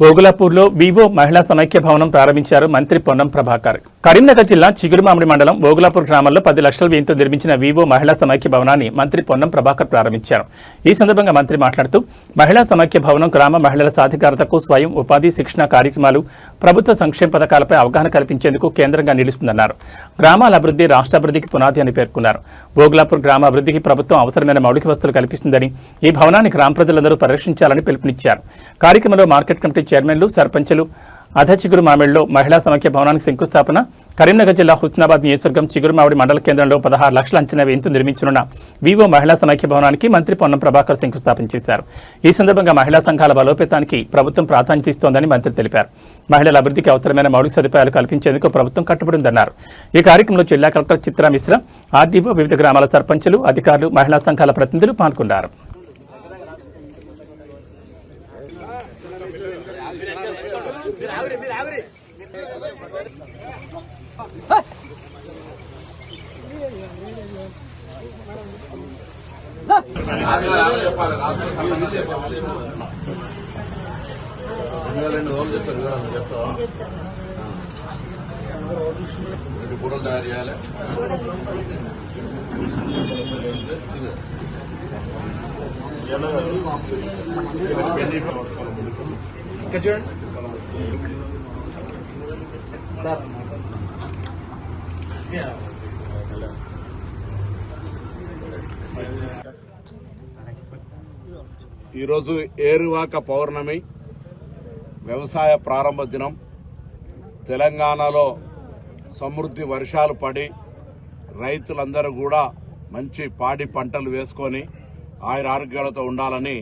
ఓగులాపూర్లో Vivo మహిళా సమైక్య భవనం ప్రారంభించారు మంత్రి పొన్నం ప్రభాకర్. కరీంనగర్ జిల్లా చిగురుమామిడి మండలం ఓగులాపూర్ గ్రామంలో 10 లక్షల వ్యయంతో నిర్మించిన వివో మహిళా సమైక్య భవనాన్ని మంత్రి పొన్నం ప్రభాకర్ ప్రారంభించారు. ఈ సందర్భంగా మంత్రి మాట్లాడుతూ మహిళా సమైక్య భవనం గ్రామ మహిళల సాధికారతకు స్వయం ఉపాధి శిక్షణ కార్యక్రమాలు ప్రభుత్వ సంక్షేమ పథకాలపై అవగాహన కల్పించేందుకు కేంద్రంగా నిలుస్తుందన్నారు. గ్రామాల అభివృద్ధి రాష్ట్రాభివృద్ధికి పునాది అని పేర్కొన్నారు. ఓగులాపూర్ గ్రామ అభివృద్ధికి ప్రభుత్వం అవసరమైన మౌలిక వసతులు కల్పిస్తుందని, ఈ భవనాన్ని గ్రామ ప్రజలందరూ పరిరక్షించాలని పిలుపునిచ్చారు. కార్యక్రమంలో మార్కెట్ కమిటీ చైర్మన్లు, సర్పంచులు, చిగురుమామిడిలో మహిళా సమైక్య భవనానికి శంకుస్థాపన, కరీంనగర్ జిల్లా హుస్నాబాద్ నియోజకవర్గం చిగురుమామిడి మండల కేంద్రంలో 16 లక్షల అంచనా వ్యయంతో నిర్మించనున్న వివో మహిళా సమైక్య భవనానికి మంత్రి పొన్నం ప్రభాకర్ శంకుస్థాపన చేశారు. ఈ సందర్భంగా మహిళా సంఘాల బలోపేతానికి ప్రభుత్వం ప్రాధాన్యత ఇస్తోందని మంత్రి తెలిపారు. మహిళల అభివృద్ధికి అవసరమైన మౌలిక సదుపాయాలు కల్పించేందుకు ప్రభుత్వం కట్టుబడి ఉందన్నారు. ఈ కార్యక్రమంలో జిల్లా కలెక్టర్ చిత్రా మిశ్రా, ఆర్డీఓ, వివిధ గ్రామాల సర్పంచులు, అధికారులు, మహిళా సంఘాల ప్రతినిధులు పాల్గొన్నారు. కూడలు తయారు చేయాలి. ఇంకా చూడండి సార్. ఈరోజు ఏరువాక పౌర్ణమి, వ్యవసాయ ప్రారంభ దినం. తెలంగాణలో సమృద్ధి వర్షాలు పడి రైతులందరూ కూడా మంచి పాడి పంటలు వేసుకొని ఆయుర ఆరోగ్యాలతో ఉండాలని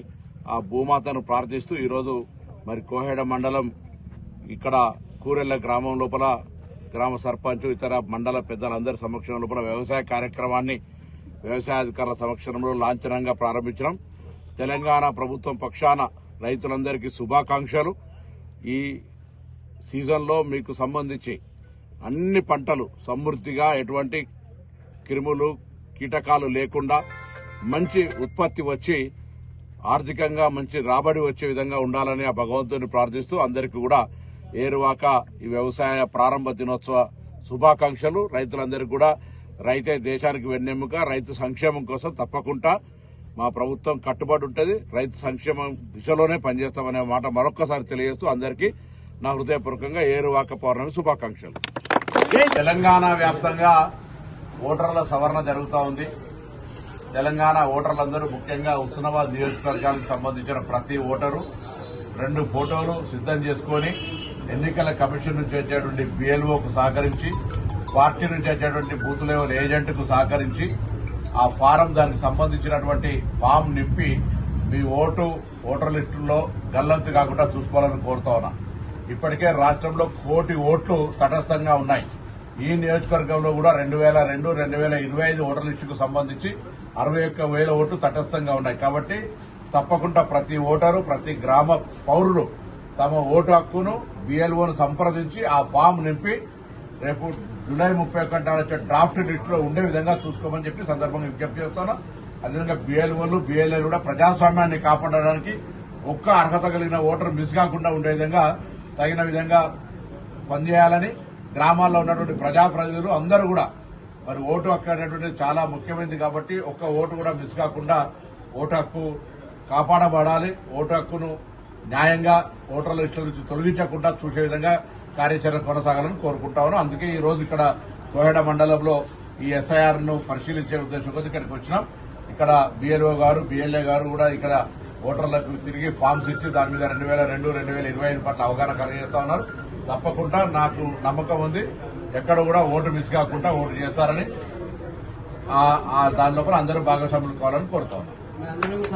ఆ భూమాతను ప్రార్థిస్తూ ఈరోజు మరి కోహెడ మండలం ఇక్కడ కూరెళ్ల గ్రామం లోపల గ్రామ సర్పంచ్, ఇతర మండల పెద్దలందరి సమక్షం లోపల వ్యవసాయ కార్యక్రమాన్ని వ్యవసాయాధికారుల సమక్షంలో లాంఛనంగా ప్రారంభించడం. తెలంగాణ ప్రభుత్వం పక్షాన రైతులందరికీ శుభాకాంక్షలు. ఈ సీజన్లో మీకు సంబంధించి అన్ని పంటలు సమృద్ధిగా, ఎటువంటి క్రిములు కీటకాలు లేకుండా మంచి ఉత్పత్తి వచ్చి ఆర్థికంగా మంచి రాబడి వచ్చే విధంగా ఉండాలని ఆ భగవంతుని ప్రార్థిస్తూ అందరికీ కూడా ఏరువాక ఈ వ్యవసాయ ప్రారంభ దినోత్సవ శుభాకాంక్షలు. రైతులందరికీ కూడా రైతే దేశానికి వెన్నెముక. రైతు సంక్షేమం కోసం తప్పకుండా మా ప్రభుత్వం కట్టుబడి ఉంటుంది. రైతు సంక్షేమం దిశలోనే పనిచేస్తామనే మాట మరొక్కసారి తెలియజేస్తూ అందరికీ నా హృదయపూర్వకంగా ఏరువాక పౌర్ణమి శుభాకాంక్షలు. తెలంగాణ వ్యాప్తంగా ఓటర్ల సవరణ జరుగుతూ ఉంది. తెలంగాణ ఓటర్లందరూ, ముఖ్యంగా హుస్నాబాద్ నియోజకవర్గానికి సంబంధించిన ప్రతి ఓటరు 2 ఫోటోలు సిద్దం చేసుకుని ఎన్నికల కమిషన్ నుంచి వచ్చేటువంటి BLOకు సహకరించి, పార్టీ నుంచి వచ్చేటువంటి బూత్ లెవెల్ ఏజెంట్కు సహకరించి ఆ ఫారం, దానికి సంబంధించినటువంటి ఫామ్ నింపి మీ ఓటర్ లిస్టుల్లో గల్లంతు కాకుండా చూసుకోవాలని కోరుతా ఉన్నా. ఇప్పటికే రాష్ట్రంలో 1 కోటి ఓట్లు తటస్థంగా ఉన్నాయి. ఈ నియోజకవర్గంలో కూడా 2002, 2025 ఓటర్ లిస్టుకు సంబంధించి 61,000 ఓట్లు తటస్థంగా ఉన్నాయి. కాబట్టి తప్పకుండా ప్రతి ఓటరు, ప్రతి గ్రామ పౌరులు తమ ఓటు హక్కును BLOను సంప్రదించి ఆ ఫామ్ నింపి రేపు జూలై 31 నాడు వచ్చే డ్రాఫ్ట్ లిస్టులో ఉండే విధంగా చూసుకోమని చెప్పి సందర్భంగా విజ్ఞప్తి చేస్తాను. అదేవిధంగా BLOలు, BLAలు కూడా ప్రజాస్వామ్యాన్ని కాపాడడానికి ఒక్క అర్హత కలిగిన ఓటర్ మిస్ కాకుండా ఉండే విధంగా తగిన విధంగా పనిచేయాలని గ్రామాల్లో ఉన్నటువంటి ప్రజాప్రతినిధులు అందరూ కూడా మరి ఓటు హక్కు అనేటువంటిది చాలా ముఖ్యమైనది కాబట్టి ఒక్క ఓటు కూడా మిస్ కాకుండా ఓటు హక్కు కాపాడబడాలి. ఓటు హక్కును న్యాయంగా ఓటర్ల లిస్టుల నుంచి తొలగించకుండా చూసే విధంగా కార్యాచరణ కొనసాగాలని కోరుకుంటాను. అందుకే ఈ రోజు ఇక్కడ కోహెడ మండలంలో ఈ SIRను పరిశీలించే ఉద్దేశంతో ఇక్కడికి వచ్చినాం. ఇక్కడ BLO గారు, BLA గారు కూడా ఇక్కడ ఓటర్లకు తిరిగి ఫామ్స్ ఇచ్చి దాని మీద 2002, 2025 పట్ల అవగాహన కలిగిస్తా ఉన్నారు. తప్పకుండా నాకు నమ్మకం ఉంది, ఎక్కడ కూడా ఓటు మిస్ కాకుండా ఓటు చేస్తారని. దాని లోపల అందరూ భాగస్వాములు కావాలని కోరుతా ఉన్నారు.